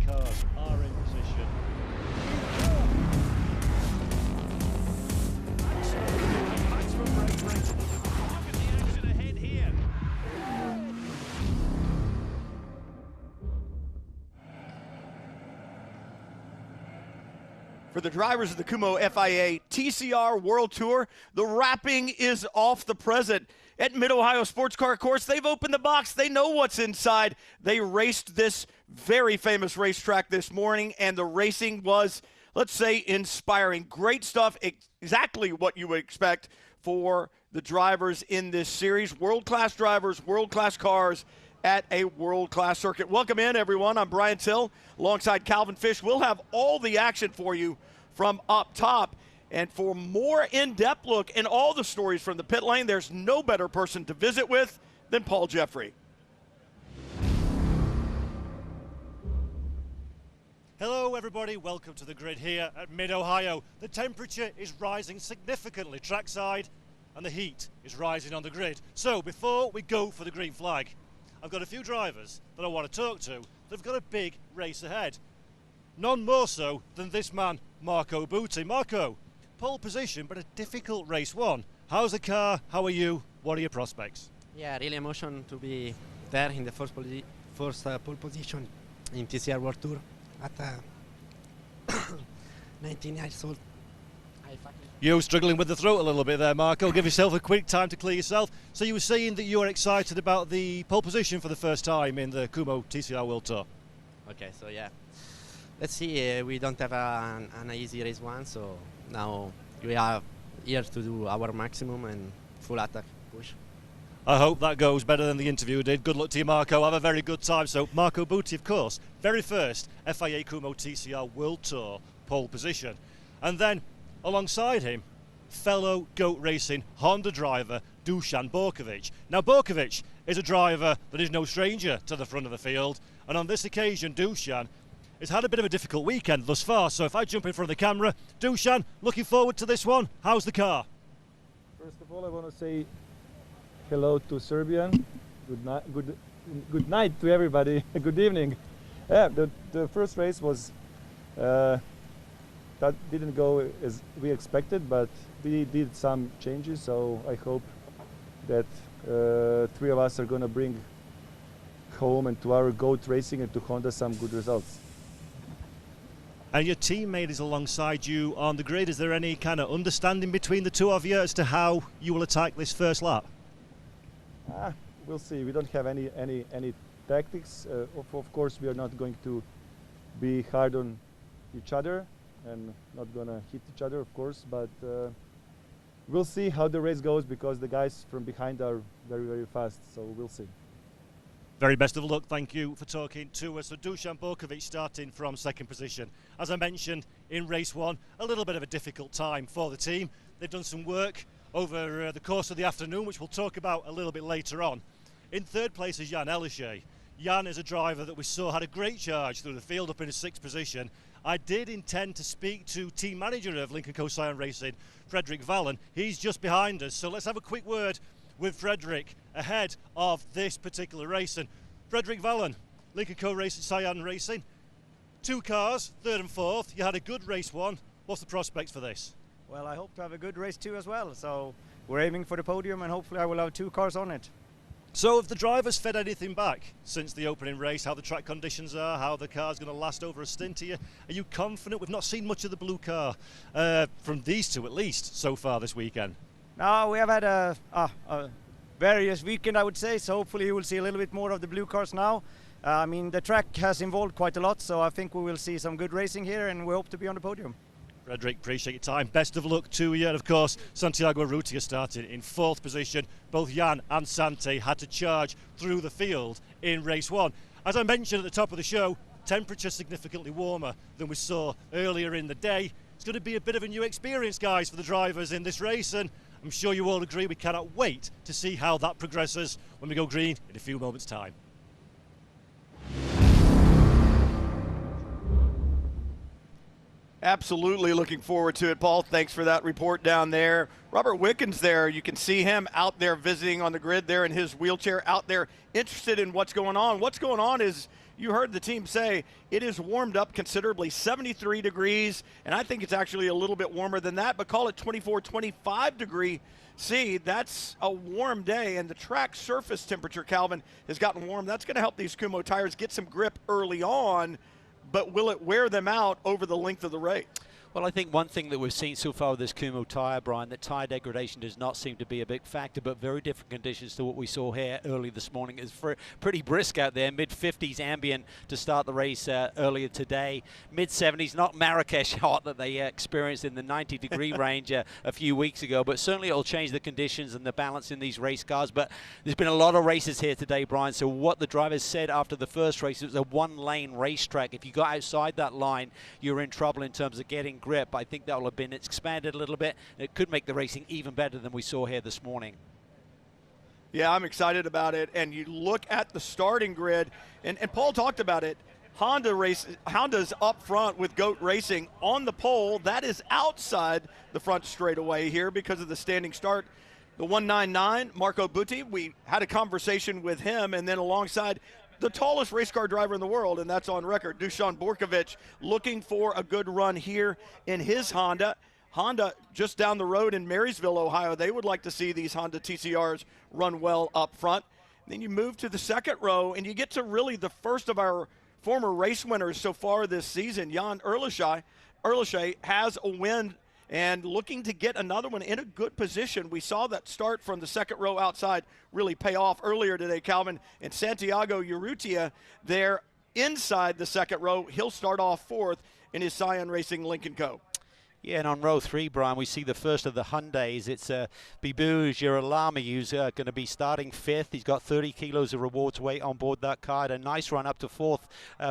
cars are in position. Maximum brake rating. Look at the action ahead here. For the drivers of the Kumho FIA TCR World Tour, the wrapping is off the present. At Mid-Ohio Sports Car Course, they've opened the box. They know what's inside. They raced this very famous racetrack this morning, and the racing was, let's say, inspiring. Great stuff, exactly what you would expect for the drivers in this series. World-class drivers, world-class cars at a world-class circuit. Welcome in, everyone. I'm Brian Till alongside Calvin Fish. We'll have all the action for you from up top. And for more in-depth look and all the stories from the pit lane, there's no better person to visit with than Paul Jeffrey. Hello everybody, welcome to the grid here at Mid-Ohio. The temperature is rising significantly trackside and the heat is rising on the grid. So before we go for the green flag, I've got a few drivers that I want to talk to that've got a big race ahead. None more so than this man, Marco Butti. Marco, pole position, but a difficult race one. How's the car? How are you? What are your prospects? Yeah, really emotion to be there in the first pole position in TCR World Tour at 19 years old. You struggling with the throat a little bit there, Marco. Give yourself a quick time to clear yourself. So you were saying that you were excited about the pole position for the first time in the Kumho TCR World Tour. Okay, so yeah. Let's see, we don't have an easy race one, so now we are here to do our maximum and full attack push. I hope that goes better than the interview did. Good luck to you, Marco. Have a very good time. So Marco Butti, of course, very first FIA Kumho TCR World Tour pole position. And then alongside him, fellow GOAT Racing Honda driver Dusan Borkovic. Now Borkovic is a driver that is no stranger to the front of the field, and on this occasion Dusan has had a bit of a difficult weekend thus far. So if I jump in front of the camera, Dusan, looking forward to this one. How's the car? First of all, I want to say hello to Serbian. Good night to everybody. Good evening. Yeah, the first race was that didn't go as we expected, but we did some changes. So I hope that three of us are going to bring home and to our GOAT Racing and to Honda some good results. And your teammate is alongside you on the grid. Is there any kind of understanding between the two of you as to how you will attack this first lap? We'll see. We don't have any tactics. Of course, we are not going to be hard on each other and not going to hit each other, of course. But we'll see how the race goes because the guys from behind are very, very fast. So we'll see. Very best of luck. Thank you for talking to us. So Dusan Borkovic starting from second position. As I mentioned in race one, a little bit of a difficult time for the team. They've done some work over the course of the afternoon, which we'll talk about a little bit later on. In third place is Jan Elishay. Jan is a driver that we saw had a great charge through the field up in his sixth position. I did intend to speak to team manager of Lincoln Co-Scion Racing, Fredrik Wallen. He's just behind us, so let's have a quick word with Fredrik ahead of this particular race. And Fredrik Wallen, Lincoln Co-Scion Racing, two cars, third and fourth. You had a good race one. What's the prospects for this? Well, I hope to have a good race two as well. So we're aiming for the podium and hopefully I will have two cars on it. So have the drivers fed anything back since the opening race, how the track conditions are, how the car's going to last over a stint here? Are you confident? We've not seen much of the blue car from these two at least so far this weekend. No, we have had a various weekend, I would say, so hopefully you will see a little bit more of the blue cars now. I mean, the track has evolved quite a lot, so I think we will see some good racing here and we hope to be on the podium. Fredrik, appreciate your time. Best of luck to you. And of course, Santiago Arrutia started in fourth position. Both Jan and Santi had to charge through the field in race one. As I mentioned at the top of the show, temperature significantly warmer than we saw earlier in the day. It's going to be a bit of a new experience, guys, for the drivers in this race, and I'm sure you all agree we cannot wait to see how that progresses when we go green in a few moments' time. Absolutely looking forward to it, Paul. Thanks for that report down there. Robert Wickens there, you can see him out there visiting on the grid there in his wheelchair, out there interested in what's going on. What's going on is you heard the team say it is warmed up considerably, 73 degrees, and I think it's actually a little bit warmer than that, but call it 24, 25 degree C. That's a warm day, and the track surface temperature, Calvin, has gotten warm. That's going to help these Kumho tires get some grip early on, but will it wear them out over the length of the race? Well, I think one thing that we've seen so far with this Kumho tyre, Brian, that tyre degradation does not seem to be a big factor, but very different conditions to what we saw here early this morning. It's pretty brisk out there, mid-50s ambient to start the race earlier today. Mid-70s, not Marrakesh hot that they experienced in the 90-degree range a few weeks ago, but certainly it'll change the conditions and the balance in these race cars. But there's been a lot of races here today, Brian, so what the drivers said after the first race, it was a one-lane racetrack. If you got outside that line, you're in trouble in terms of getting grip. I think that will have been expanded a little bit. It could make the racing even better than we saw here this morning. Yeah, I'm excited about it. And you look at the starting grid, and Paul talked about it. Honda's up front with GOAT Racing on the pole. That is outside the front straightaway here because of the standing start. The 199, Marco Butti, we had a conversation with him, and then alongside the tallest race car driver in the world, and that's on record, Dusan Borkovic, looking for a good run here in his Honda. Honda just down the road in Marysville, Ohio, they would like to see these Honda TCRs run well up front. Then you move to the second row, and you get to really the first of our former race winners so far this season. Jan Ehrlichai has a win and looking to get another one in a good position. We saw that start from the second row outside really pay off earlier today, Calvin. And Santiago Urrutia there inside the second row. He'll start off fourth in his Scion Racing Lincoln Co. Yeah, and on row 3, Brian, we see the first of the Hyundais. It's Bibu Girolami who's going to be starting 5th. He's got 30 kilos of rewards weight on board that car. A nice run up to 4th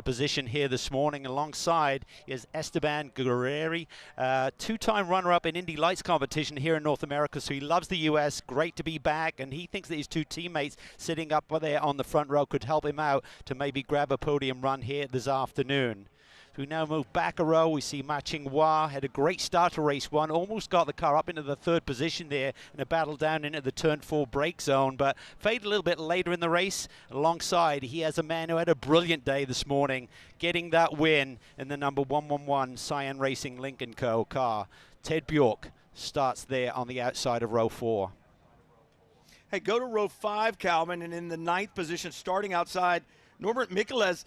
position here this morning. Alongside is Esteban Guerreri, 2-time runner-up in Indy Lights competition here in North America. So he loves the U.S. Great to be back, and he thinks that his 2 teammates sitting up there on the front row could help him out to maybe grab a podium run here this afternoon. We now move back a row. We see Ma Qinghua had a great start to race 1, almost got the car up into the 3rd position there in a battle down into the turn 4 brake zone, but faded a little bit later in the race. Alongside, he has a man who had a brilliant day this morning, getting that win in the number 111 Scion Racing Lincoln Co. car. Ted Bjork starts there on the outside of row 4. Hey, go to row 5, Calvin, and in the 9th position, starting outside, Norbert Micheles.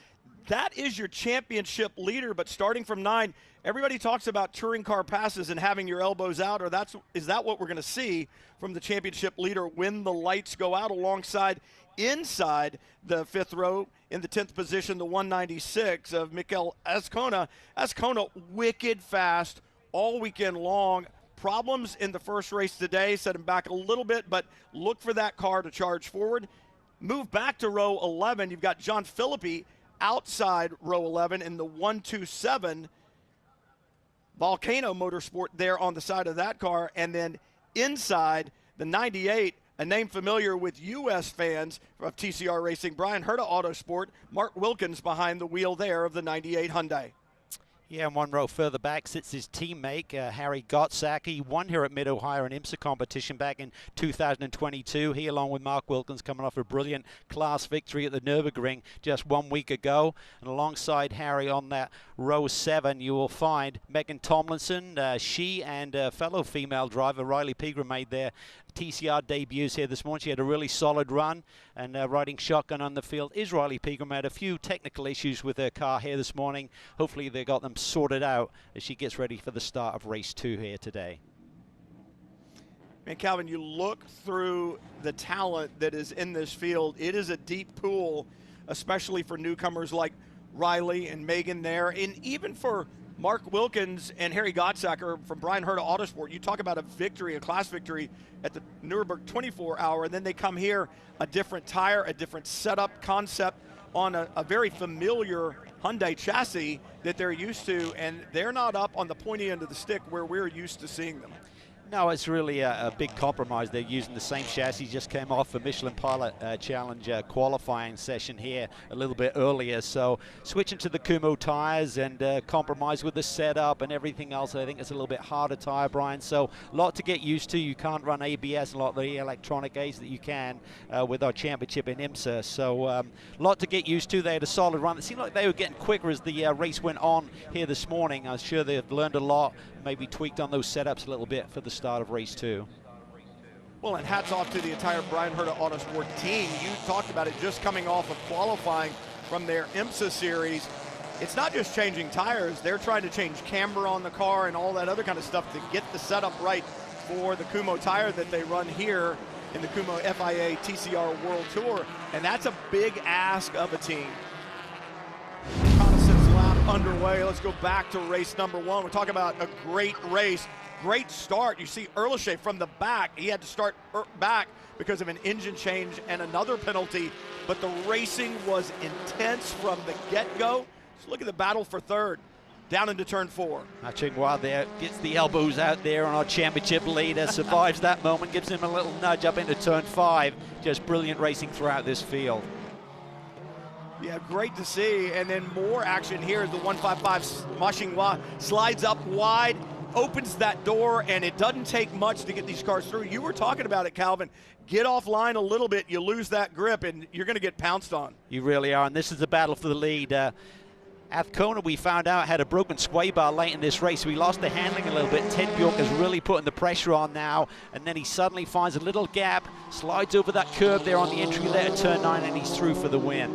That is your championship leader, but starting from 9, everybody talks about touring car passes and having your elbows out, or is that what we're going to see from the championship leader when the lights go out? Alongside, inside the 5th row, in the 10th position, the 196 of Mikel Azcona. Azcona, wicked fast all weekend long. Problems in the first race today, set him back a little bit, but look for that car to charge forward. Move back to row 11. You've got John Philippi outside row 11 in the 127 Volcano Motorsport there on the side of that car. And then inside the 98, a name familiar with U.S. fans of TCR Racing, Brian Herta Autosport, Mark Wilkins behind the wheel there of the 98 Hyundai. Yeah, and 1 row further back sits his teammate, Harry Gottsack. He won here at Mid-Ohio an IMSA competition back in 2022. He, along with Mark Wilkins, coming off a brilliant class victory at the Nürburgring just 1 week ago. And alongside Harry on that row 7, you will find Megan Tomlinson. She and fellow female driver Riley Pegram made their TCR debuts here this morning. She had a really solid run, and riding shotgun on the field is Riley Pegram. Had a few technical issues with her car here this morning. Hopefully they got them sorted out as she gets ready for the start of race 2 here today. Man, Calvin, you look through the talent that is in this field. It is a deep pool, especially for newcomers like Riley and Megan there, and even for Mark Wilkins and Harry Gottsacker from Brian Herta Autosport. You talk about a victory, a class victory at the Nürburgring 24-hour, and then they come here, a different tire, a different setup concept on a very familiar Hyundai chassis that they're used to, and they're not up on the pointy end of the stick where we're used to seeing them. No, it's really a big compromise. They're using the same chassis, just came off a Michelin Pilot Challenge qualifying session here a little bit earlier. So switching to the Kumho tires and compromise with the setup and everything else. I think it's a little bit harder tire, Brian. So a lot to get used to. You can't run ABS, a lot of the electronic aids that you can with our championship in IMSA. So a lot to get used to. They had a solid run. It seemed like they were getting quicker as the race went on here this morning. I'm sure they've learned a lot, maybe tweaked on those setups a little bit for the start of race 2. Well, and hats off to the entire Brian Herta Autosport team. You talked about it, just coming off of qualifying from their IMSA series. It's not just changing tires, they're trying to change camber on the car and all that other kind of stuff to get the setup right for the Kumho tire that they run here in the Kumho FIA TCR World Tour. And that's a big ask of a team. Reconnaissance lap underway. Let's go back to race number 1. We're talking about a great race. Great start. You see Earlshay from the back. He had to start back because of an engine change and another penalty, but the racing was intense from the get-go. So look at the battle for third. Down into turn 4. Chingwa there gets the elbows out there on our championship leader, survives that moment, gives him a little nudge up into turn 5. Just brilliant racing throughout this field. Yeah, great to see. And then more action here as the 155 Mashingwa slides up wide, opens that door, and it doesn't take much to get these cars through. You were talking about it, Calvin. Get offline a little bit, you lose that grip, and you're going to get pounced on. You really are, and this is the battle for the lead. Athcona, we found out, had a broken sway bar late in this race, so he lost the handling a little bit. Ted Bjork is really putting the pressure on now, and then he suddenly finds a little gap, slides over that curve there on the entry there at turn 9, and he's through for the win.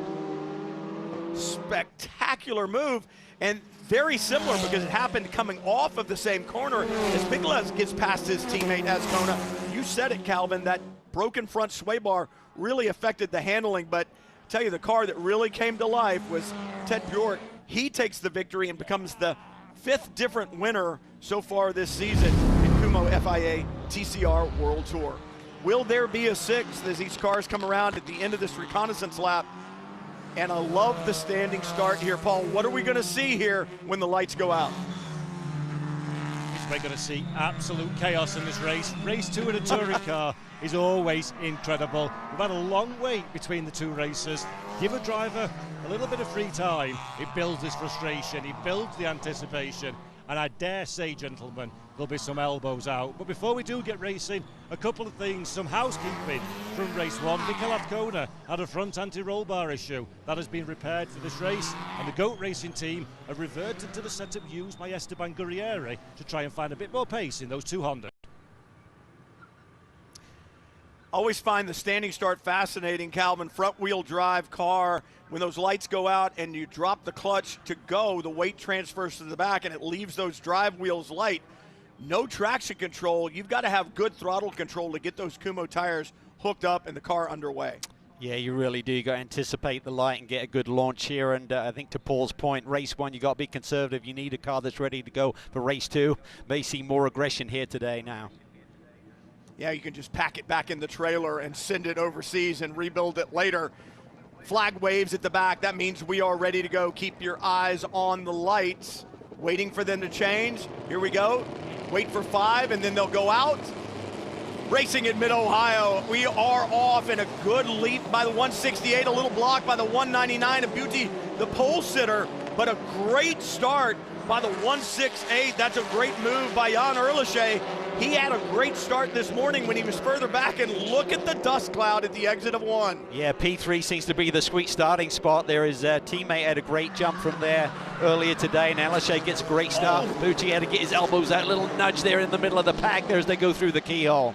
Spectacular move, and very similar because it happened coming off of the same corner as Mikolas gets past his teammate Athcona. You said it, Calvin, that broken front sway bar really affected the handling, but I tell you, the car that really came to life was Ted Bjork. He takes the victory and becomes the 5th different winner so far this season in Kumho FIA TCR World Tour. Will there be a 6th as these cars come around at the end of this reconnaissance lap? And I love the standing start here. Paul, what are we going to see here when the lights go out? We're going to see absolute chaos in this race. Race 2 in a touring car is always incredible. We've had a long wait between the two races. Give a driver a little bit of free time. It builds this frustration. It builds the anticipation. And I dare say, gentlemen, there'll be some elbows out. But before we do get racing, a couple of things. Some housekeeping from race 1. Mikel Athcona had a front anti-roll bar issue. That has been repaired for this race. And the GOAT Racing team have reverted to the setup used by Esteban Guerrieri to try and find a bit more pace in those two Hondas. Always find the standing start fascinating, Calvin. Front wheel drive car, when those lights go out and you drop the clutch to go, the weight transfers to the back and it leaves those drive wheels light. No traction control. You've got to have good throttle control to get those Kumho tires hooked up and the car underway. Yeah, you really do. You got to anticipate the light and get a good launch here. And I think to Paul's point, race 1, you got to be conservative. You need a car that's ready to go for race 2. May see more aggression here today now. Yeah, you can just pack it back in the trailer and send it overseas and rebuild it later. Flag waves at the back. That means we are ready to go. Keep your eyes on the lights. Waiting for them to change. Here we go. Wait for 5, and then they'll go out. Racing at Mid-Ohio. We are off in a good leap by the 168. A little block by the 199 of Beauty, the pole sitter. But a great start by the 168. That's a great move by Jan Earlshay. He had a great start this morning when he was further back, and look at the dust cloud at the exit of 1. Yeah, P3 seems to be the sweet starting spot there. His teammate had a great jump from there earlier today, and Earlshay gets a great start. Bucci had to get his elbows out, a little nudge there in the middle of the pack there as they go through the keyhole.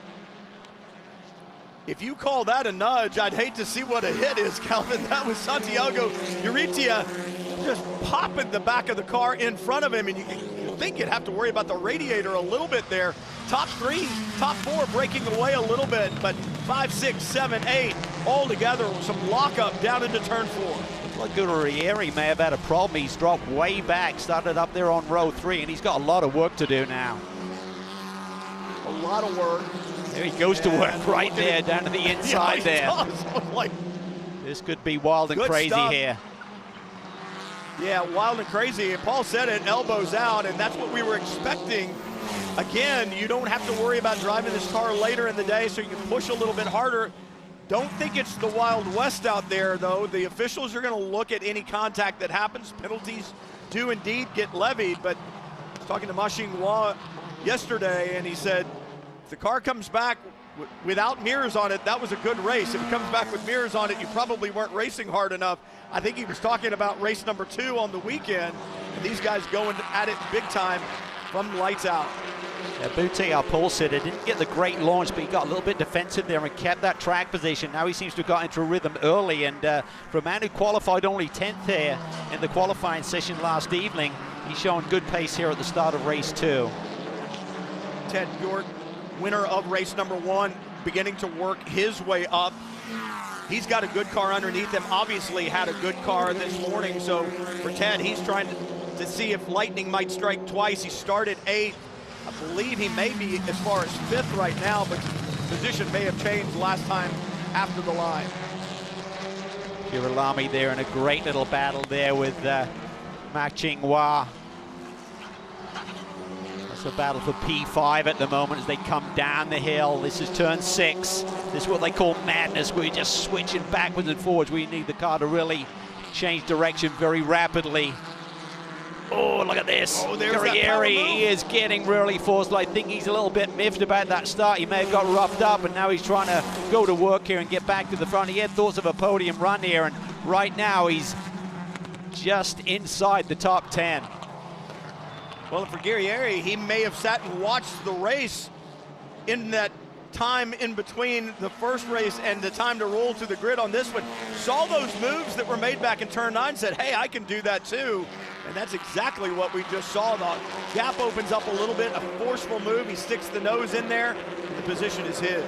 If you call that a nudge, I'd hate to see what a hit is, Calvin. That was Santiago Urrutia just popping the back of the car in front of him, and you think you'd have to worry about the radiator a little bit there. Top 3, top 4 breaking away a little bit, but 5, 6, 7, 8 all together with some lockup down into turn 4. Looks like Guerrieri may have had a problem. He's dropped way back, started up there on row 3, and he's got a lot of work to do now. A lot of work. There he goes to work right there, down to the inside there. Like, this could be wild and crazy stuff here. Yeah, wild and crazy. And Paul said it, elbows out, and that's what we were expecting again, you don't have to worry about driving this car later in the day, so you can push a little bit harder. Don't think it's the Wild West out there, though. The officials are going to look at any contact that happens. Penalties do indeed get levied, but I was talking to Ma Xinghua yesterday, and he said, if the car comes back without mirrors on it, that was a good race. If it comes back with mirrors on it, you probably weren't racing hard enough. I think he was talking about race number 2 on the weekend, and these guys going at it big time from lights out. Yeah, Boutte, our pole sitter, didn't get the great launch, but he got a little bit defensive there and kept that track position. Now he seems to have got into a rhythm early, and for a man who qualified only 10th here in the qualifying session last evening, he's showing good pace here at the start of race 2. Ted Bjork, winner of race number 1, beginning to work his way up. He's got a good car underneath him, obviously had a good car this morning, so for Ted, he's trying to see if lightning might strike twice. He started 8th. I believe he may be as far as 5th right now, but position may have changed last time after the line. Girolami there in a great little battle there with Ma Xinghua. That's a battle for P5 at the moment as they come down the hill. This is turn 6. This is what they call madness, where you're just switching backwards and forwards. We need the car to really change direction very rapidly. Oh, look at this. Oh, there's Guerrieri, he is getting really forced. I think he's a little bit miffed about that start. He may have got roughed up, and now he's trying to go to work here and get back to the front. He had thoughts of a podium run here, and right now he's just inside the top 10. Well, for Guerrieri, he may have sat and watched the race in that time in between the first race and the time to roll to the grid on this one. Saw those moves that were made back in turn 9, said, hey, I can do that too. And that's exactly what we just saw. The gap opens up a little bit, a forceful move. He sticks the nose in there, and the position is his.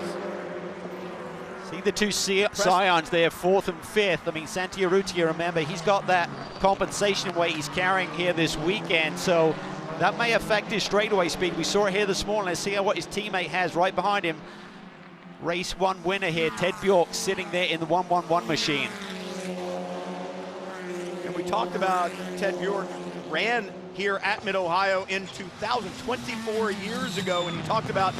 See the two Scions there, 4th and 5th. I mean, Santiarutia, remember, he's got that compensation weight he's carrying here this weekend, so that may affect his straightaway speed. We saw it here this morning. Let's see what his teammate has right behind him. Race 1 winner here, Ted Bjork, sitting there in the 111 machine. And we talked about Ted Bjork ran here at Mid-Ohio in 2024 years ago, and he talked about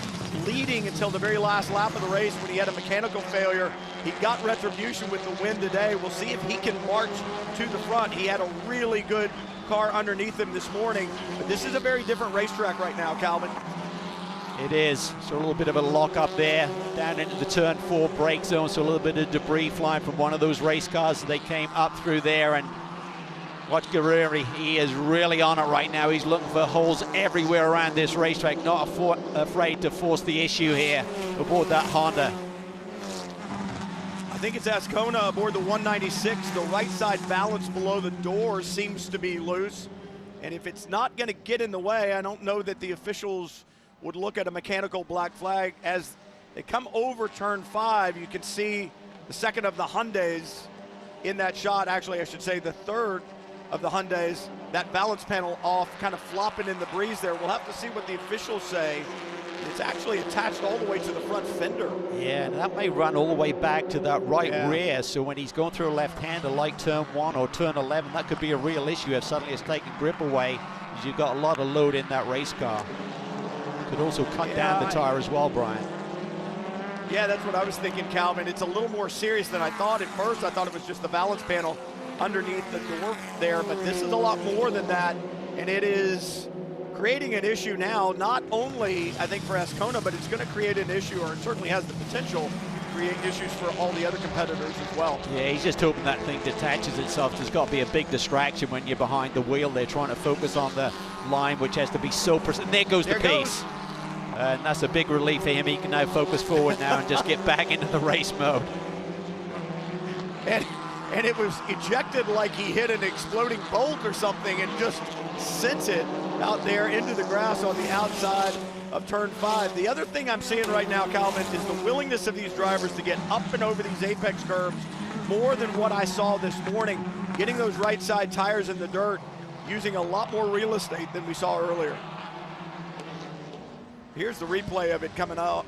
leading until the very last lap of the race when he had a mechanical failure. He got retribution with the win today. We'll see if he can march to the front. He had a really good car underneath him this morning, but this is a very different racetrack right now, Calvin. It is. So a little bit of a lock up there down into the turn 4 brake zone, so a little bit of debris flying from one of those race cars as they came up through there. And watch Guerrieri, he is really on it right now. He's looking for holes everywhere around this racetrack, not afraid to force the issue here aboard that Honda. I think it's Ascona aboard the 196. The right side balance below the door seems to be loose. And if it's not going to get in the way, I don't know that the officials would look at a mechanical black flag. As they come over turn 5, you can see the second of the Hyundais in that shot. Actually, I should say the third of the Hyundais. That balance panel off, kind of flopping in the breeze there. We'll have to see what the officials say. It's actually attached all the way to the front fender. Yeah, and that may run all the way back to that right rear, so when he's going through a left-hander like turn 1 or turn 11, that could be a real issue if suddenly it's taking grip away, because you've got a lot of load in that race car. Could also cut down the tire as well, Brian. Yeah, that's what I was thinking, Calvin. It's a little more serious than I thought. At first, I thought it was just the balance panel underneath the door there, but this is a lot more than that, and it is creating an issue now, not only, I think, for Ascona, but it's going to create an issue, or it certainly has the potential to create issues for all the other competitors as well. Yeah, he's just hoping that thing detaches itself. There's got to be a big distraction when you're behind the wheel. They're trying to focus on the line, which has to be so precise. There goes the piece. And that's a big relief for him. He can now focus forward now and just get back into the race mode. And it was ejected like he hit an exploding bolt or something and just sent it out there into the grass on the outside of turn 5. The other thing I'm seeing right now, Calvin, is the willingness of these drivers to get up and over these apex curbs more than what I saw this morning. Getting those right side tires in the dirt, using a lot more real estate than we saw earlier. Here's the replay of it coming out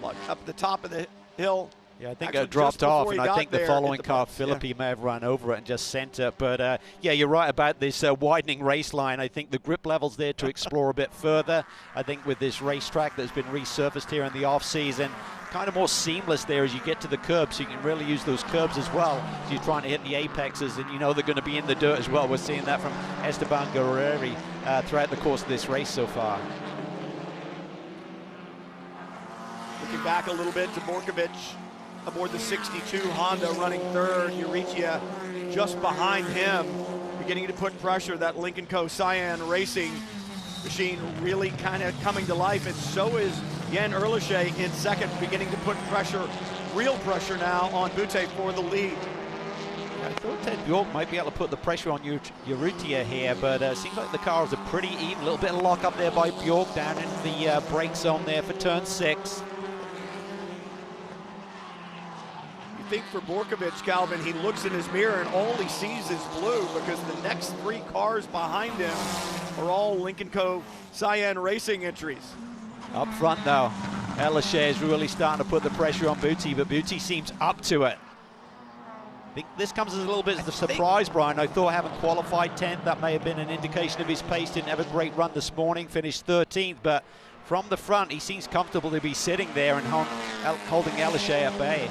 up the top of the hill. Yeah, I think Actually, it dropped just off, before he and I got think the there, following hit the car, bumps, Philippi, may have run over it and just sent it. But yeah, you're right about this widening race line. I think the grip level's there to explore a bit further. I think with this racetrack that's been resurfaced here in the off-season, kind of more seamless there as you get to the curbs. So you can really use those curbs as well as you're trying to hit the apexes, and you know they're going to be in the dirt as well. We're seeing that from Esteban Guerreri throughout the course of this race so far. Looking back a little bit to Borkovic aboard the 62 Honda running third. Uritia just behind him, beginning to put pressure. That Lincoln Co. Cyan Racing machine really kind of coming to life, and so is Jan Erliché in second, beginning to put pressure, real pressure now on Butte for the lead. I thought Ted Bjork might be able to put the pressure on Urrutia here, but it seems like the cars are pretty even. A little bit of lock up there by Bjork down into the brake zone there for turn 6. I think for Borkovic, Calvin, he looks in his mirror and all he sees is blue, because the next 3 cars behind him are all Lincoln Co. Cyan Racing entries. Up front though, Erliché is really starting to put the pressure on Butte, but Butte seems up to it. I think this comes as a little bit of a surprise, Brian. I thought having qualified 10th, that may have been an indication of his pace. Didn't have a great run this morning, finished 13th, but from the front, he seems comfortable to be sitting there and holding Erliché at bay.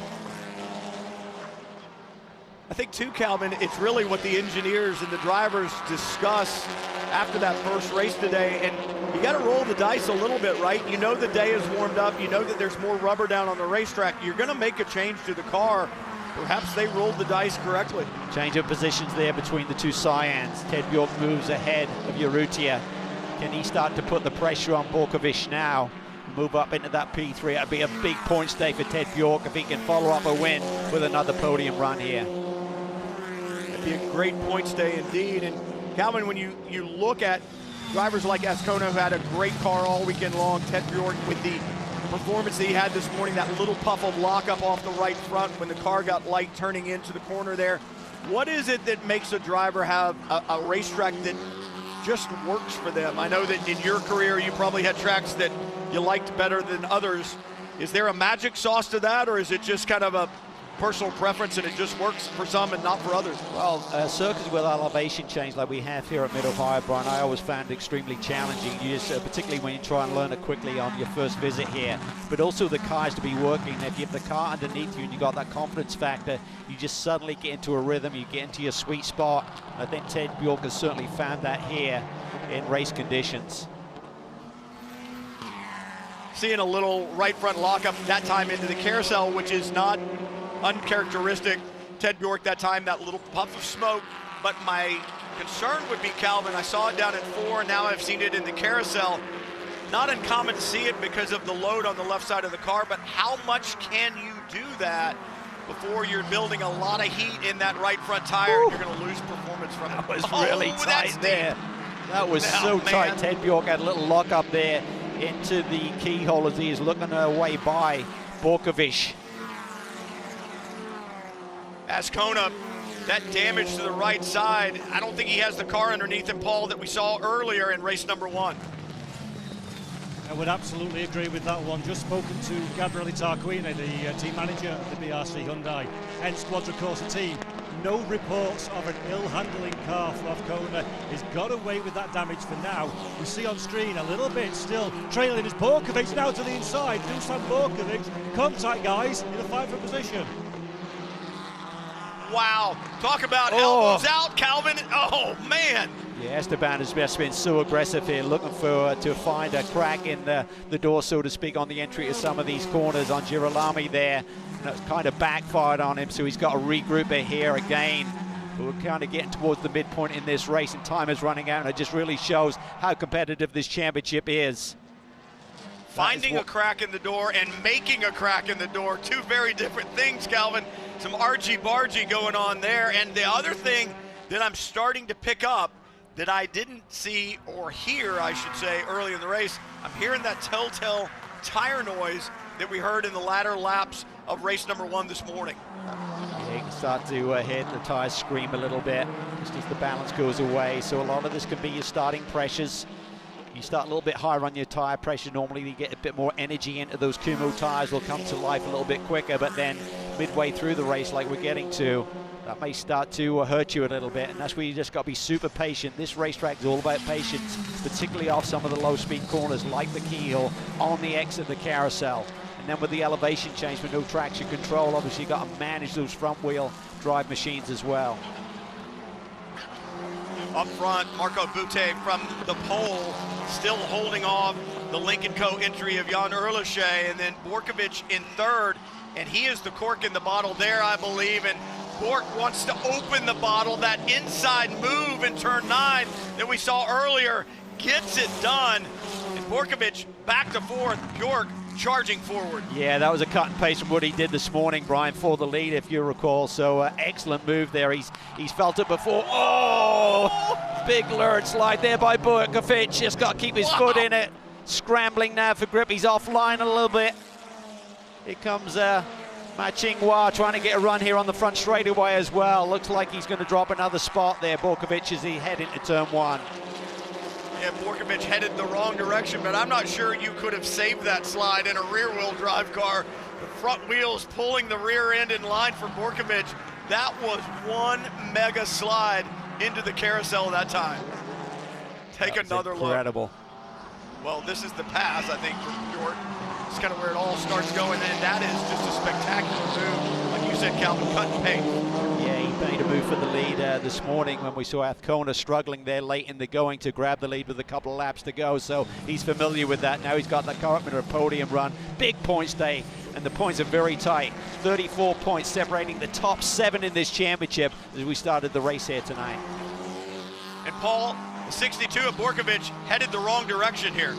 I think too, Calvin, it's really what the engineers and the drivers discuss after that first race today, and you got to roll the dice a little bit, right? You know the day is warmed up, you know that there's more rubber down on the racetrack, you're going to make a change to the car. Perhaps they rolled the dice correctly. Change of positions there between the 2 Cyans. Ted Bjork moves ahead of Urrutia. Can he start to put the pressure on Borkovic now? Move up into that P3. That'd be a big points day for Ted Bjork if he can follow up a win with another podium run here. It'd be a great points day indeed. And Calvin, when you look at drivers like Ascona, who had a great car all weekend long, Ted Bjork with the performance that he had this morning, that little puff of lockup off the right front when the car got light turning into the corner there. What is it that makes a driver have a racetrack that just works for them? I know that in your career you probably had tracks that you liked better than others. Is there a magic sauce to that, or is it just kind of a personal preference and it just works for some and not for others? Well, circuits with elevation change like we have here at Mid-Ohio, Brian, I always found extremely challenging, particularly when you try and learn it quickly on your first visit here. But also the cars to be working. If you have the car underneath you and you got that confidence factor, you just suddenly get into a rhythm, you get into your sweet spot. I think Ted Bjork has certainly found that here in race conditions. Seeing a little right front lockup that time into the carousel, which is not uncharacteristic. Ted Bjork that time, that little puff of smoke. But my concern would be, Calvin, I saw it down at 4, and now I've seen it in the carousel. Not uncommon to see it because of the load on the left side of the car, but how much can you do that before you're building a lot of heat in that right front tire and you're going to lose performance from it? That was really tight there. That was so tight. Ted Bjork had a little lock up there into the keyhole as he is looking away by Borkovic. Ascona, that damage to the right side. I don't think he has the car underneath him, Paul, that we saw earlier in race number 1. I would absolutely agree with that one. Just spoken to Gabriele Tarquini, the team manager of the BRC Hyundai and Quadricorsa team. No reports of an ill-handling car for Ascona. He's got away with that damage for now. We see on screen a little bit still trailing is Borkovic now to the inside. Dusan Borkovic, contact guys in a fight for position. Wow, talk about elbows out, Calvin. Oh, man. Yeah, Esteban has just been so aggressive here, looking for to find a crack in the door, so to speak, on the entry to some of these corners on Girolami there. And that's kind of backfired on him, so he's got to regroup it here again. But we're kind of getting towards the midpoint in this race, and time is running out, and it just really shows how competitive this championship is. Finding a crack in the door and making a crack in the door, 2 very different things, Calvin. Some argy-bargy going on there. And the other thing that I'm starting to pick up that I didn't see or hear, I should say, early in the race, I'm hearing that telltale tire noise that we heard in the latter laps of race number 1 this morning. Yeah, you can start to hear the tires scream a little bit just as the balance goes away. So a lot of this can be your starting pressures. You start a little bit higher on your tyre pressure. Normally you get a bit more energy into those Kumho tyres, will come to life a little bit quicker, but then midway through the race, like we're getting to, that may start to hurt you a little bit, and that's where you just got to be super patient. This racetrack is all about patience, particularly off some of the low-speed corners like the Kumho on the exit of the carousel. And then with the elevation change with no traction control, obviously you've got to manage those front-wheel drive machines as well. Up front, Marco Butte from the pole, still holding off the Lincoln Co. entry of Jan Erlichet, and then Borkovic in third, and he is the cork in the bottle there, I believe, and Bork wants to open the bottle. That inside move in turn 9 that we saw earlier gets it done, and Borkovic back to fourth, Bjork charging forward. Yeah, that was a cut and paste from what he did this morning, Brian, for the lead, if you recall. So excellent move there. He's felt it before. Oh, big lurch slide there by Borkovic. Just got to keep his foot in it. Scrambling now for grip. He's offline a little bit. Here comes Machinwa trying to get a run here on the front straightaway as well. Looks like he's going to drop another spot there, Borkovic, as he head into turn 1. Yeah, Borkovic headed the wrong direction, but I'm not sure you could have saved that slide in a rear-wheel drive car. The front wheels pulling the rear end in line for Borkovic. That was one mega slide into the carousel that time. Take another look. Incredible. Well, this is the pass, I think, for Bjork. It's kind of where it all starts going, and that is just a spectacular move. Like you said, Calvin, cut and paste. Yeah, he made a move for the lead this morning when we saw Athcona struggling there late in the going to grab the lead with a couple of laps to go. So he's familiar with that. Now he's got the car up in a podium run. Big points day, and the points are very tight. 34 points separating the top 7 in this championship as we started the race here tonight. And Paul, 62 of Borkovic headed the wrong direction here.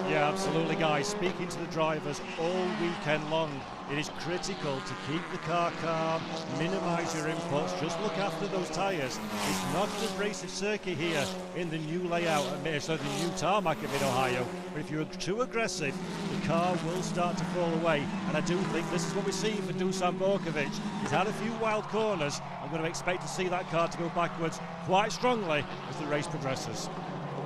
Yeah, absolutely, guys. Speaking to the drivers all weekend long, it is critical to keep the car calm, minimise your inputs, just look after those tyres. It's not just racing circuit here in the new layout, so the new tarmac at Mid-Ohio, but if you're too aggressive, the car will start to fall away, and I do think this is what we're seeing for Dusan Borkovic. He's had a few wild corners. I'm going to expect to see that car to go backwards quite strongly as the race progresses.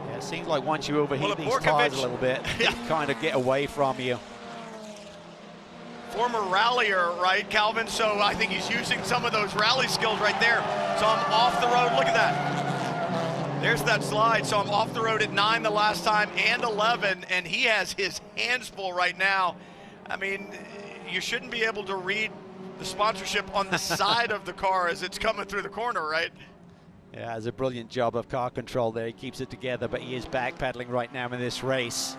Yeah, it seems like once you overheat these tyres a little bit, they kind of get away from you. Former rallier, right, Calvin? So I think he's using some of those rally skills right there. So I'm off the road. Look at that. There's that slide. So I'm off the road at 9 the last time and 11, and he has his hands full right now. I mean, you shouldn't be able to read the sponsorship on the side of the car as it's coming through the corner, right? Yeah, has a brilliant job of car control there. He keeps it together, but he is backpedaling right now in this race.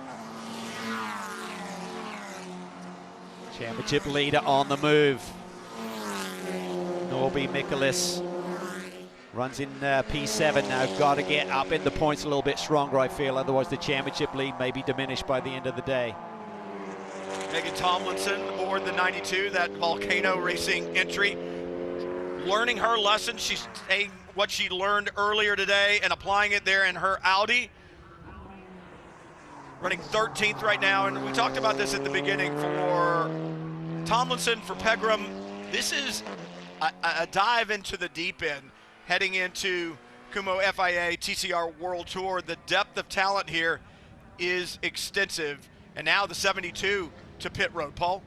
Championship leader on the move. Norby Mikulis runs in P7 now. Got to get up in the points a little bit stronger, I feel. Otherwise, the championship lead may be diminished by the end of the day. Megan Tomlinson aboard the 92, that Volcano Racing entry. Learning her lesson. She's saying what she learned earlier today and applying it there in her Audi. Running 13th right now, and we talked about this at the beginning for Tomlinson, for Pegram. This is a dive into the deep end, heading into Kumho FIA TCR World Tour. The depth of talent here is extensive, and now the 72 to pit road. Paul?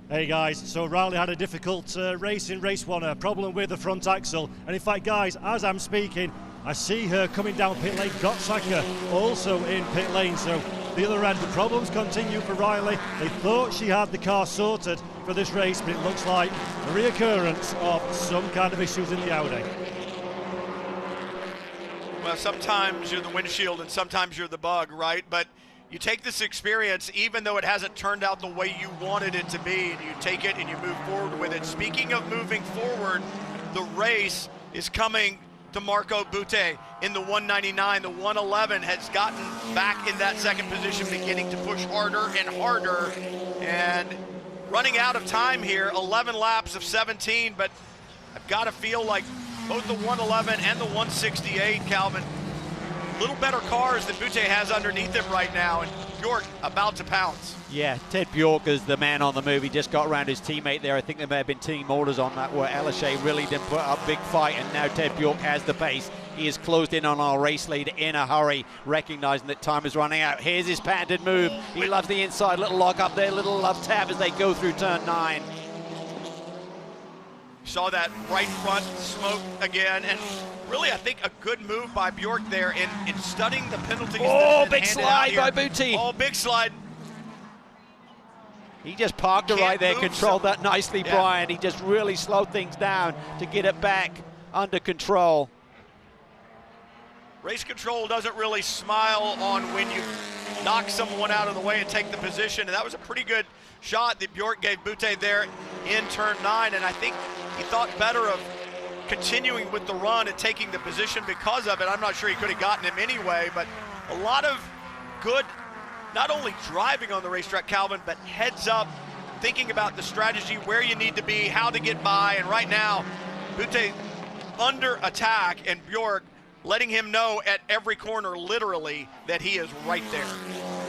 Hey guys, so Riley had a difficult race in race 1, a problem with the front axle, and in fact guys, as I'm speaking, I see her coming down pit lane. Gottsaka also in pit lane, so the other end, the problems continue for Riley. They thought she had the car sorted for this race, but it looks like a reoccurrence of some kind of issues in the Audi. Well, sometimes you're the windshield and sometimes you're the bug, right? But you take this experience, even though it hasn't turned out the way you wanted it to be, and you take it and you move forward with it. Speaking of moving forward, the race is coming to Marco Butte in the 199. The 111 has gotten back in that second position, beginning to push harder and harder, and running out of time here. 11 laps of 17, but I've got to feel like both the 111 and the 168, Calvin, little better cars than Butte has underneath him right now, and Bjork about to pounce. Yeah, Ted Bjork is the man on the move. He just got around his teammate there. I think there may have been team orders on that where Erlichet really didn't put up a big fight, and now Ted Bjork has the pace. He has closed in on our race leader in a hurry, recognizing that time is running out. Here's his patented move. He loves the inside, little lock up there, little love tap as they go through turn 9. Saw that right front smoke again, and really I think a good move by Bjork there in studying the penalties. Oh, big slide by Booty. Oh, big slide. He just parked it right there, controlled that nicely, yeah. Brian. He just really slowed things down to get it back under control. Race control doesn't really smile on when you knock someone out of the way and take the position, and that was a pretty good shot that Bjork gave Butte there in turn 9, and I think he thought better of continuing with the run and taking the position because of it. I'm not sure he could have gotten him anyway, but a lot of good, not only driving on the racetrack, Calvin, but heads up, thinking about the strategy, where you need to be, how to get by, and right now, Butte under attack, and Bjork letting him know at every corner, literally, that he is right there.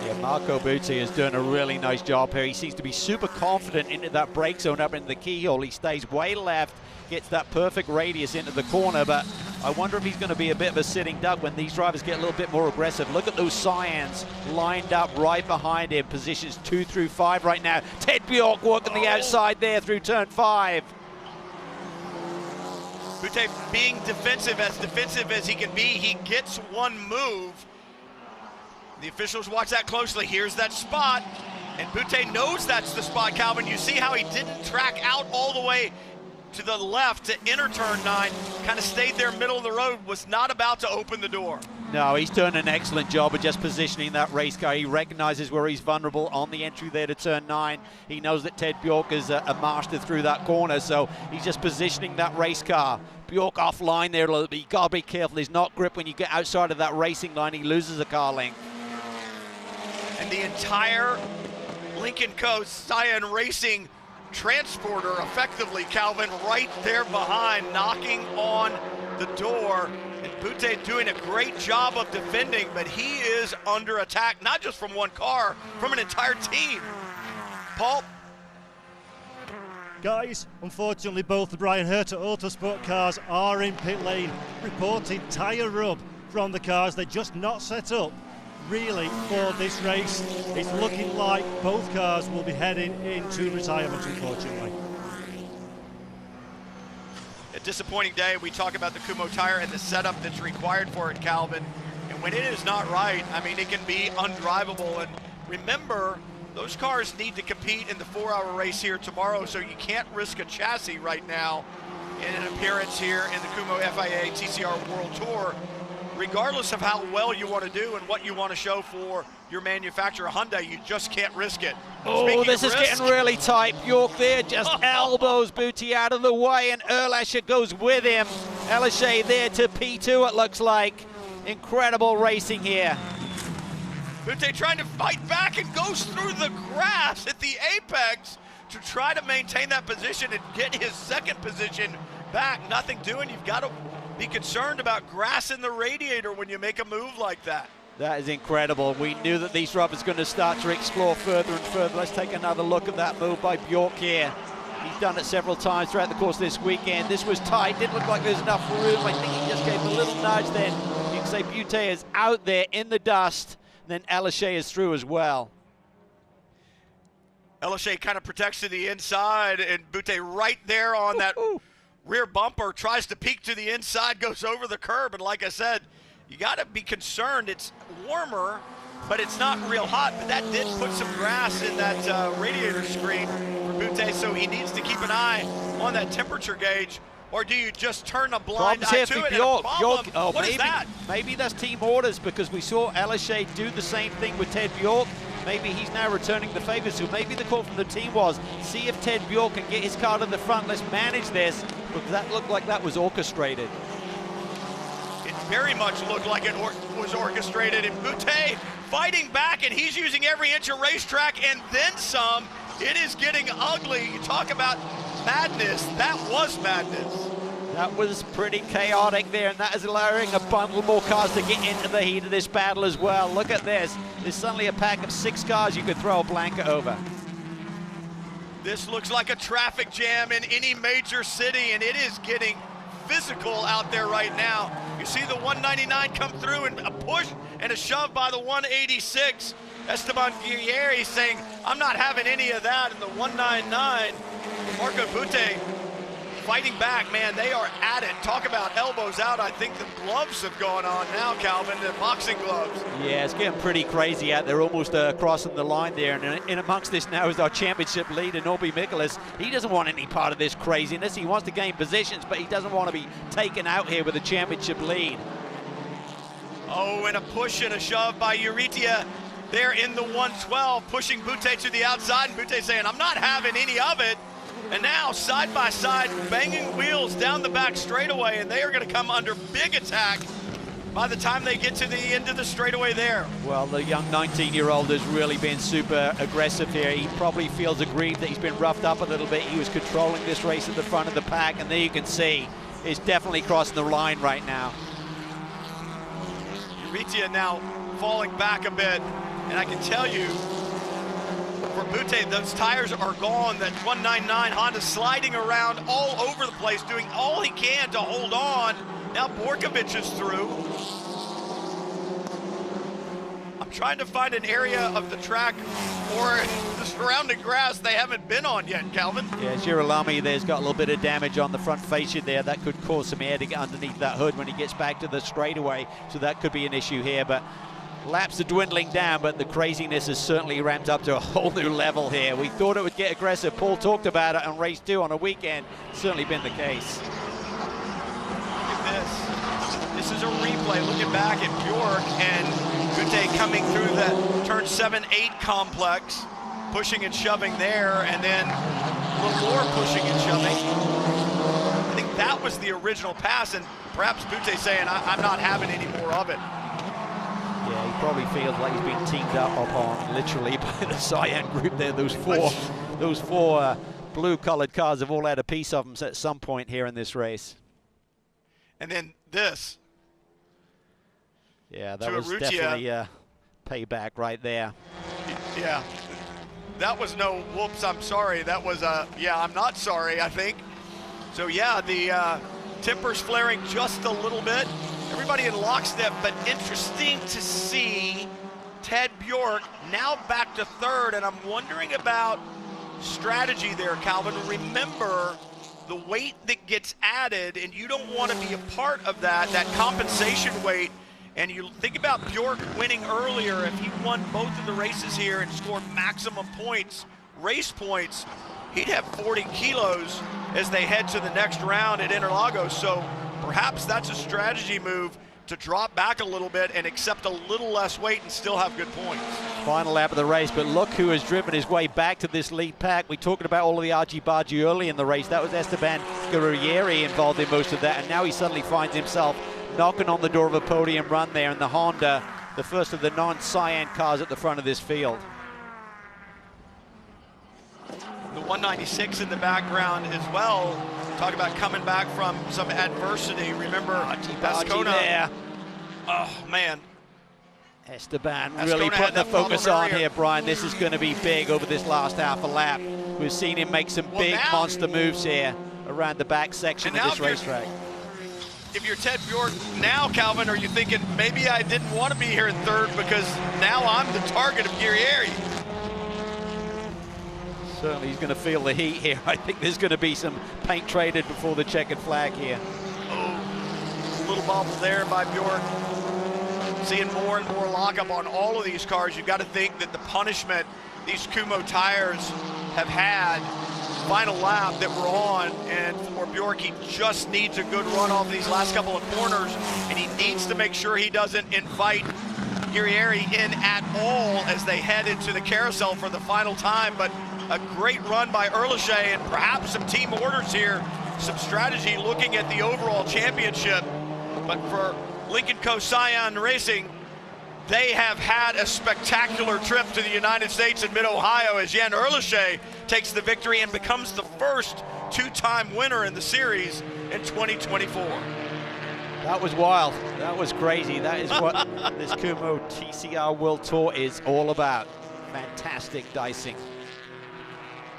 Yeah, Marco Butti is doing a really nice job here. He seems to be super confident into that brake zone up into the keyhole. He stays way left, gets that perfect radius into the corner, but I wonder if he's going to be a bit of a sitting duck when these drivers get a little bit more aggressive. Look at those Cyans lined up right behind him, positions 2 through 5 right now. Ted Bjork working the outside there through turn 5. Butte being defensive as he can be. He gets one move. The officials watch that closely. Here's that spot, and Butte knows that's the spot, Calvin. You see how he didn't track out all the way to the left to enter turn 9, kind of stayed there middle of the road, was not about to open the door. No, he's doing an excellent job of just positioning that race car. He recognizes where he's vulnerable on the entry there to turn 9. He knows that Ted Bjork is a master through that corner, so he's just positioning that race car. Bjork offline there a little bit. You gotta be careful. He's not grip when you get outside of that racing line. He loses a car length. And the entire Lincoln Co. Cyan Racing transporter, effectively, Calvin, right there behind, knocking on the door. And Butte doing a great job of defending, but he is under attack, not just from one car, from an entire team. Paul? Guys, unfortunately both the Brian Herter Autosport cars are in pit lane, reporting tyre rub from the cars. They're just not set up really for this race. It's looking like both cars will be heading into retirement, unfortunately. A disappointing day. We talk about the Kumho tire and the setup that's required for it, Calvin. And when it is not right, I mean, it can be undrivable. And remember, those cars need to compete in the 4-hour race here tomorrow, so you can't risk a chassis right now in an appearance here in the Kumho FIA TCR World Tour. Regardless of how well you want to do and what you want to show for your manufacturer, Hyundai, you just can't risk it. Oh, this is getting really tight. Bjork there just elbows Butte out of the way, and Erlasher goes with him. Erlasher there to P2, it looks like. Incredible racing here. Butte trying to fight back and goes through the grass at the apex to try to maintain that position and get his second position back. Nothing doing. You've got to be concerned about grass in the radiator when you make a move like that. That is incredible. We knew that these drivers are going to start to explore further and further. Let's take another look at that move by Bjork here. He's done it several times throughout the course of this weekend. This was tight. Didn't look like there's enough room. I think he just gave a little nudge then. You can say Butte is out there in the dust. And then Erlasher is through as well. Erlasher kind of protects to the inside, and Butte right there on that rear bumper, tries to peek to the inside, goes over the curb, and like I said, you got to be concerned. It's warmer, but it's not real hot, but that did put some grass in that radiator screen for Butte, so he needs to keep an eye on that temperature gauge, or do you just turn a blind eye to it? What is that? Maybe that's team orders, because we saw Erlasher do the same thing with Ted Bjork. Maybe he's now returning the favor, so maybe the call from the team was, see if Ted Bjork can get his car to the front, let's manage this, because that looked like that was orchestrated. It very much looked like it was orchestrated, and Butte fighting back, and he's using every inch of racetrack and then some. It is getting ugly. You talk about madness. That was madness. That was pretty chaotic there, and that is allowing a bundle more cars to get into the heat of this battle as well. Look at this. There's suddenly a pack of 6 cars you could throw a blanket over. This looks like a traffic jam in any major city, and it is getting physical out there right now. You see the 199 come through and a push and a shove by the 186. Esteban Guerrieri saying, I'm not having any of that. And the 199, Marco Butte fighting back, man, they are at it. Talk about elbows out. I think the gloves have gone on now, Calvin, the boxing gloves. Yeah, it's getting pretty crazy out there, almost crossing the line there. And in amongst this now is our championship leader, Norby Mikkelis. He doesn't want any part of this craziness. He wants to gain positions, but he doesn't want to be taken out here with a championship lead. Oh, and a push and a shove by Uritia. They're in the 112, pushing Butte to the outside, and Butte saying, I'm not having any of it. And now, side by side, banging wheels down the back straightaway, and they are going to come under big attack by the time they get to the end of the straightaway there. Well, the young 19-year-old has really been super aggressive here. He probably feels aggrieved that he's been roughed up a little bit. He was controlling this race at the front of the pack, and there you can see he's definitely crossing the line right now. Uritia now falling back a bit, and I can tell you, for Butte, those tires are gone. That 199 Honda sliding around all over the place, doing all he can to hold on. Now Borkovic is through. I'm trying to find an area of the track or the surrounding grass they haven't been on yet, Calvin. Yeah, Girolami there's got a little bit of damage on the front fascia there. That could cause some air to get underneath that hood when he gets back to the straightaway. So that could be an issue here. But laps are dwindling down, but the craziness has certainly ramped up to a whole new level here. We thought it would get aggressive. Paul talked about it on race 2 on a weekend. Certainly been the case. Look at this. This is a replay looking back at Bjork and Butte coming through the turn 7-8 complex, pushing and shoving there, and then a little more pushing and shoving. I think that was the original pass, and perhaps Butte saying, I'm not having any more of it. Yeah, he probably feels like he's been teamed up upon literally by the Cyan group there. Those four blue-colored cars have all had a piece of them at some point here in this race. And then this. Yeah, that was definitely payback right there. Yeah, that was no whoops, I'm sorry. That was yeah, I'm not sorry, I think. So yeah, the tempers flaring just a little bit. Everybody in lockstep, but interesting to see Ted Bjork now back to third, and I'm wondering about strategy there, Calvin. Remember the weight that gets added, and you don't want to be a part of that compensation weight. And you think about Bjork winning earlier. If he won both of the races here and scored maximum points, race points, he'd have 40 kilos as they head to the next round at Interlagos. So perhaps that's a strategy move to drop back a little bit and accept a little less weight and still have good points. Final lap of the race, but look who has driven his way back to this lead pack. We talked about all of the argy-bargy early in the race. That was Esteban Guerrieri involved in most of that, and now he suddenly finds himself knocking on the door of a podium run there in the Honda, the first of the non-Cyan cars at the front of this field. The 196 in the background as well. Talk about coming back from some adversity. Remember Ascona there. Oh, man. Esteban really putting the focus on here, Brian. This is going to be big over this last half a lap. We've seen him make some big monster moves here around the back section of this racetrack. If you're Ted Bjork now, Calvin, are you thinking maybe I didn't want to be here in third because now I'm the target of Guerrieri? Certainly he's going to feel the heat here. I think there's going to be some paint traded before the checkered flag here. Oh, a little bobble there by Bjork. Seeing more and more lockup on all of these cars. You've got to think that the punishment these Kumho tires have had, final lap that we're on, and for Bjork, he just needs a good run off these last couple of corners, and he needs to make sure he doesn't invite Guerrieri in at all as they head into the carousel for the final time. But a great run by Erliche, and perhaps some team orders here, some strategy looking at the overall championship. But for Lincoln Co. Cyan Racing, they have had a spectacular trip to the United States and Mid-Ohio as Jan Erliche takes the victory and becomes the first two-time winner in the series in 2024. That was wild. That was crazy. That is what this Kumho TCR World Tour is all about. Fantastic dicing.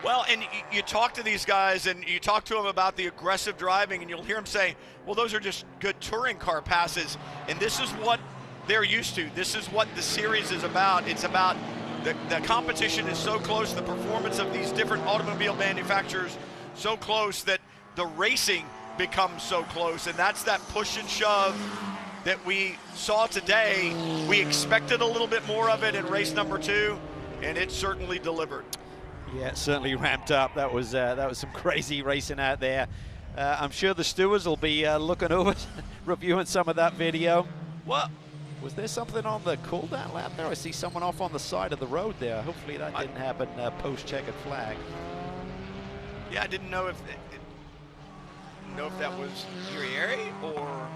Well, and you talk to these guys and you talk to them about the aggressive driving, and you'll hear them say, well, those are just good touring car passes. And this is what they're used to. This is what the series is about. It's about the competition is so close, the performance of these different automobile manufacturers so close that the racing becomes so close. And that's that push and shove that we saw today. We expected a little bit more of it in race number 2, and it certainly delivered. Yeah, it certainly ramped up. That was some crazy racing out there. I'm sure the stewards will be looking over, reviewing some of that video. Well, was there something on the cool-down lap there? I see someone off on the side of the road there. Hopefully that didn't happen post-checkered flag. Yeah, I didn't know if that was Guerrieri or.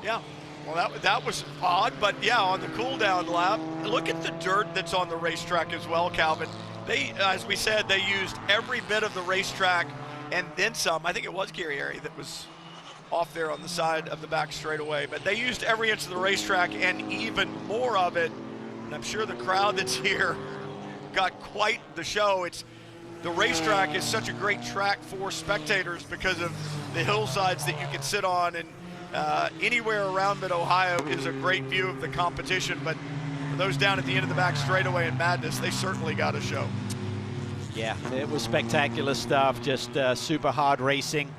Yeah. Well, that was odd, but yeah, on the cool-down lap, look at the dirt that's on the racetrack as well, Calvin. They, as we said, they used every bit of the racetrack and then some. I think it was Guerrieri that was off there on the side of the back straightaway, but they used every inch of the racetrack and even more of it. And I'm sure the crowd that's here got quite the show. The racetrack is such a great track for spectators because of the hillsides that you can sit on, and anywhere around Mid-Ohio is a great view of the competition, but for those down at the end of the back straightaway in Madness, they certainly got a show. Yeah, it was spectacular stuff, just super hard racing.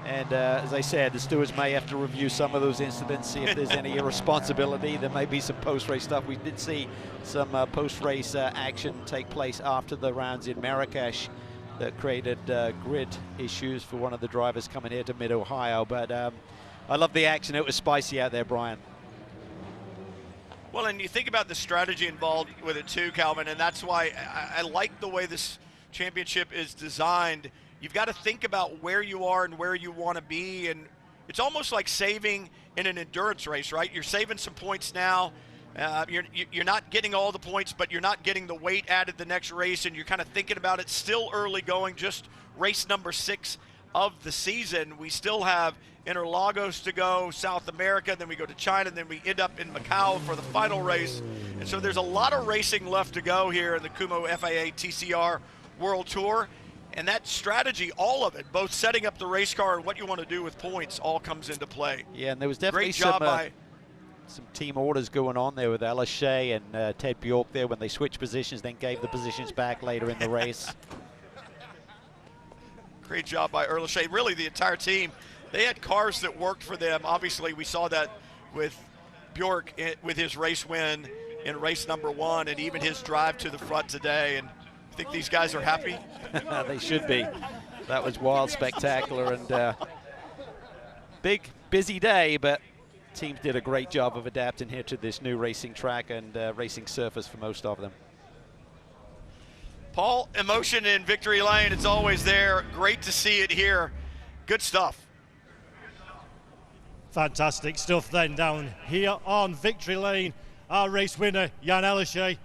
And as I said, the stewards may have to review some of those incidents, see if there's any irresponsibility. There may be some post-race stuff. We did see some post-race action take place after the rounds in Marrakesh that created grid issues for one of the drivers coming here to Mid-Ohio. But I love the action. It was spicy out there, Brian. Well, and you think about the strategy involved with it too, Calvin, and that's why I like the way this championship is designed. You've got to think about where you are and where you want to be, and it's almost like saving in an endurance race, right? You're saving some points now. You're not getting all the points, but you're not getting the weight added the next race, and you're kind of thinking about it. Still early going, just race number 6 of the season. We still have Interlagos to go, South America, then we go to China, then we end up in Macau for the final race. And so there's a lot of racing left to go here in the Kumho FIA TCR World Tour. And that strategy, all of it, both setting up the race car and what you want to do with points, all comes into play. Yeah, and there was definitely great job by some team orders going on there with Alashea and Ted Bjork there when they switched positions, then gave the positions back later in the race. Great job by Erlashey. Really, the entire team. They had cars that worked for them. Obviously, we saw that with Bjork with his race win in race number 1 and even his drive to the front today. And I think these guys are happy. They should be. That was wild, spectacular, and big, busy day, but teams did a great job of adapting here to this new racing track and racing surface for most of them. Paul, emotion in Victory Lane, it's always there. Great to see it here. Good stuff. Fantastic stuff then down here on Victory Lane. Our race winner, Jan Alashea.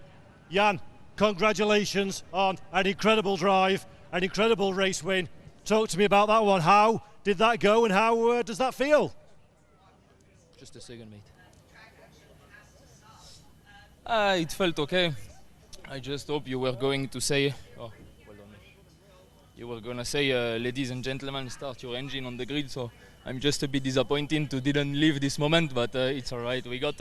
Jan, congratulations on an incredible drive, an incredible race win. Talk to me about that one. How did that go and how does that feel? Just a second, mate. It felt okay. I just hope you were going to say, oh, well done. You were going to say, ladies and gentlemen, start your engine on the grid. So I'm just a bit disappointed to didn't leave this moment, but it's all right. We got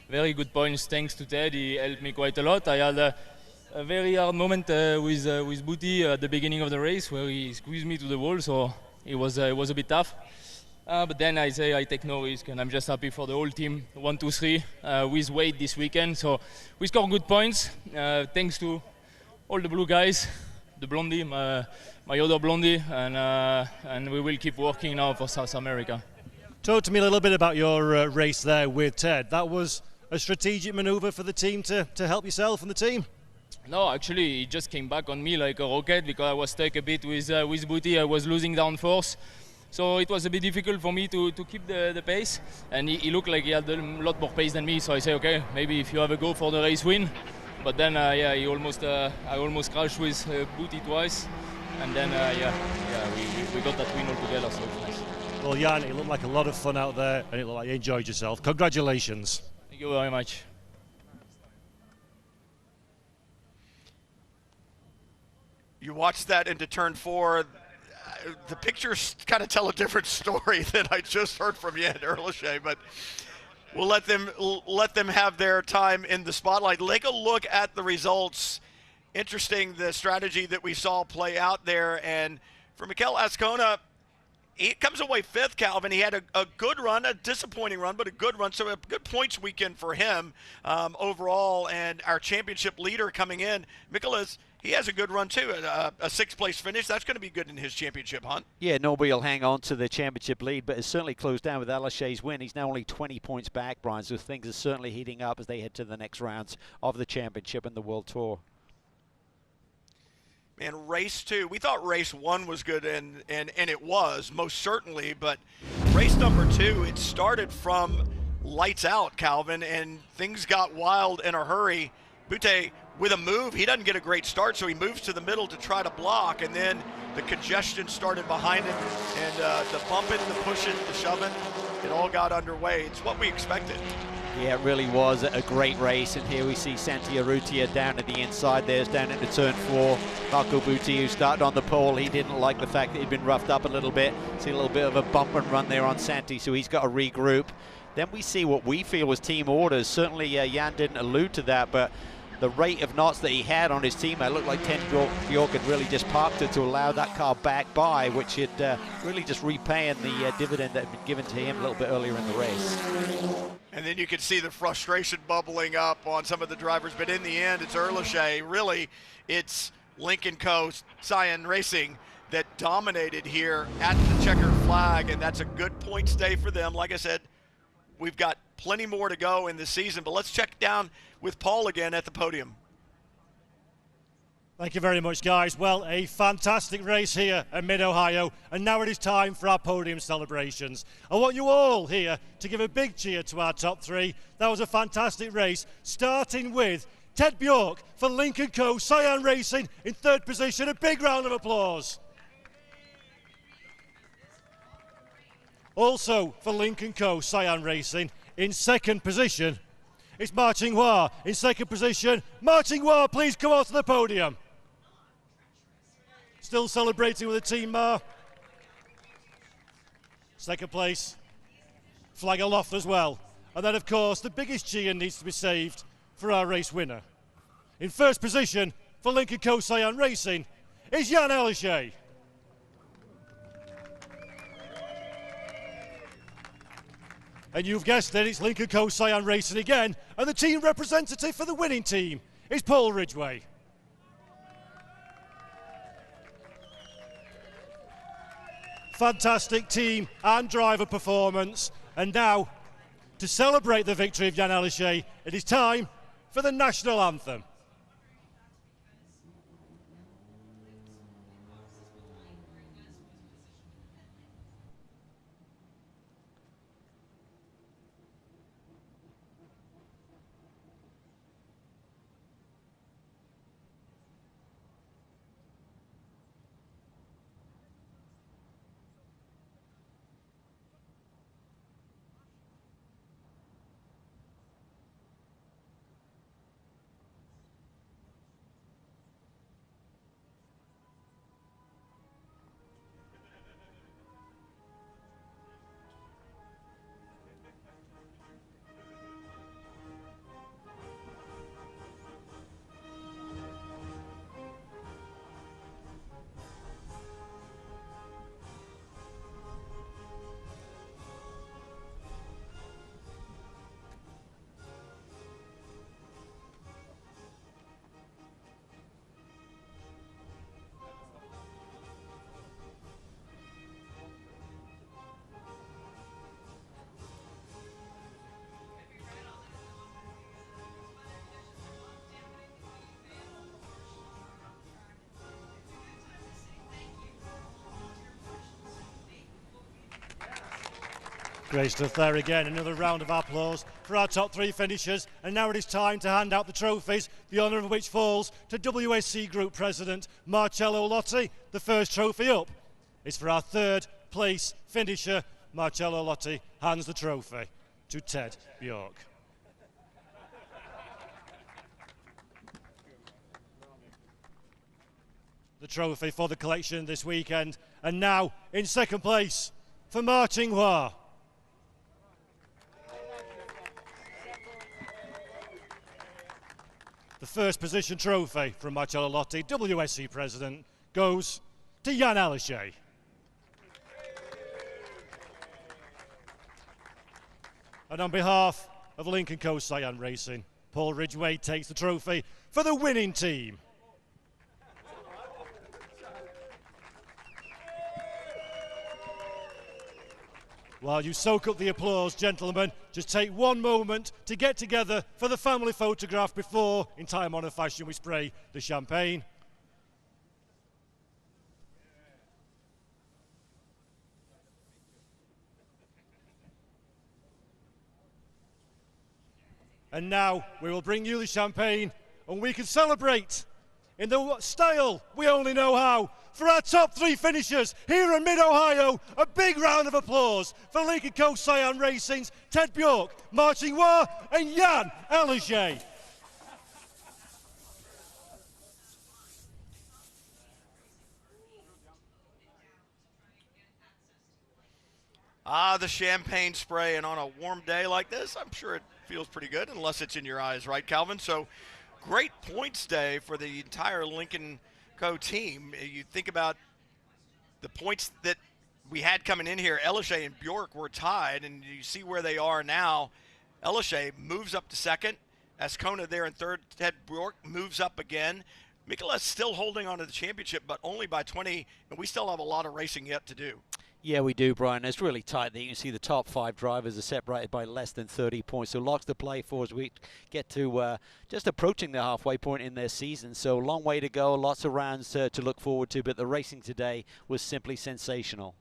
very good points thanks to Ted. He helped me quite a lot. I had a very hard moment with Booty at the beginning of the race where he squeezed me to the wall, so it was a bit tough. But then I say I take no risk, and I'm just happy for the whole team. 1, 2, 3 with Wade this weekend. So we scored good points thanks to all the blue guys, the blondie, my other blondie, and we will keep working now for South America. Talk to me a little bit about your race there with Ted. That was a strategic maneuver for the team to help yourself and the team? No, actually, he just came back on me like a rocket because I was stuck a bit with Booty. I was losing downforce. So it was a bit difficult for me to keep the pace, and he looked like he had a lot more pace than me. So I say, okay, maybe if you have a go for the race win. But then, yeah, I almost crashed with Booty twice, and then, we got that win all together. So it's nice. Well, Jan, it looked like a lot of fun out there, and it looked like you enjoyed yourself. Congratulations. Thank you very much. You watch that into turn 4. The pictures kind of tell a different story than I just heard from Jan Erlichey, but we'll let them have their time in the spotlight. Take a look at the results. Interesting, the strategy that we saw play out there. And for Mikel Ascona, he comes away 5th, Calvin. He had a good run, a disappointing run, but a good run. So a good points weekend for him overall. And our championship leader coming in, Mikolas, he has a good run too, a 6th place finish. That's going to be good in his championship hunt. Yeah, nobody will hang on to the championship lead, but it's certainly closed down with Erlichey's win. He's now only 20 points back, Brian, so things are certainly heating up as they head to the next rounds of the championship and the World Tour. And race 2, we thought race 1 was good, and it was, most certainly, but race number 2, it started from lights out, Calvin, and things got wild in a hurry. Butte, with a move, he doesn't get a great start, so he moves to the middle to try to block, and then the congestion started behind him, and the bumping, the pushing, the shoving, it all got underway. It's what we expected. Yeah, it really was a great race, and here we see Santi Urrutia down at the inside there, down into turn 4. Marco Butti, who started on the pole, he didn't like the fact that he'd been roughed up a little bit. See a little bit of a bump and run there on Santi, so he's got to regroup. Then we see what we feel was team orders. Certainly Jan didn't allude to that, but the rate of knots that he had on his teammate looked like Ted Bjork had really just parked it to allow that car back by, which had really just repaying the dividend that had been given to him a little bit earlier in the race. And then you can see the frustration bubbling up on some of the drivers, but in the end, it's Erlichey. Really, it's Lincoln Co. Cyan Racing that dominated here at the checkered flag, and that's a good points day for them. Like I said, we've got plenty more to go in this season, but let's check down with Paul again at the podium. Thank you very much, guys. Well, a fantastic race here at Mid-Ohio, and now it is time for our podium celebrations. I want you all here to give a big cheer to our top 3. That was a fantastic race, starting with Ted Bjork for Lincoln Co. Cyan Racing in 3rd position. A big round of applause. Also for Lincoln Co. Cyan Racing in 2nd position, it's Ma Qinghua in 2nd position. Ma Qinghua, please come on to the podium. Still celebrating with the team, Ma. 2nd place, flag aloft as well. And then, of course, the biggest cheer needs to be saved for our race winner. In 1st position for Lincoln Co. Cyan Racing is Jan Erlichey. And you've guessed it, it's Lincoln Co. Cyan Racing again, and the team representative for the winning team is Paul Ridgway. Fantastic team and driver performance, and now, to celebrate the victory of Jan Erlichey, it is time for the national anthem. Great stuff there again. Another round of applause for our top 3 finishers. And now it is time to hand out the trophies, the honour of which falls to WSC Group President Marcello Lotti. The first trophy up is for our 3rd place finisher. Marcello Lotti hands the trophy to Ted Bjork. the trophy for the collection this weekend. And now in second place for Ma Qinghua. The first position trophy from Marcello Lotti, WSC president, goes to Jan Alishay. And on behalf of Lincoln Co. Cyan Racing, Paul Ridgway takes the trophy for the winning team. While you soak up the applause, gentlemen, just take one moment to get together for the family photograph before, in time-honoured fashion, we spray the champagne. And now we will bring you the champagne and we can celebrate in the style we only know how. For our top 3 finishers here in Mid-Ohio, a big round of applause for Lincoln Co. Cyan Racing's Ted Bjork, Ma Qinghua and Jan Alishay. The champagne spray, and on a warm day like this, I'm sure it feels pretty good, unless it's in your eyes, right, Calvin? So, great points day for the entire Lincoln Co. team. You think about the points that we had coming in here. Alishay and Bjork were tied, and you see where they are now. Alishay moves up to second. Ascona there in third. Ted Bjork moves up again. Mikola's still holding on to the championship, but only by 20, and we still have a lot of racing yet to do. Yeah, we do, Brian. It's really tight there. You can see the top 5 drivers are separated by less than 30 points. So lots to play for as we get to just approaching the halfway point in their season. So long way to go, lots of rounds to look forward to. But the racing today was simply sensational.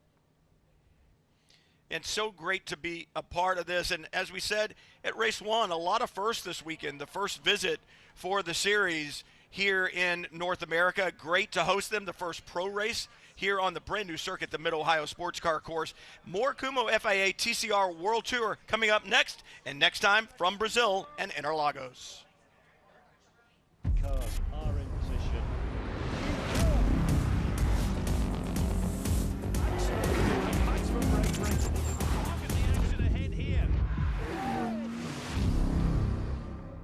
And so great to be a part of this. And as we said, at race 1, a lot of firsts this weekend. The first visit for the series here in North America. Great to host them, the first pro race here on the brand new circuit, the Mid-Ohio Sports Car Course. More Kumho FIA TCR World Tour coming up next, and next time from Brazil and Interlagos.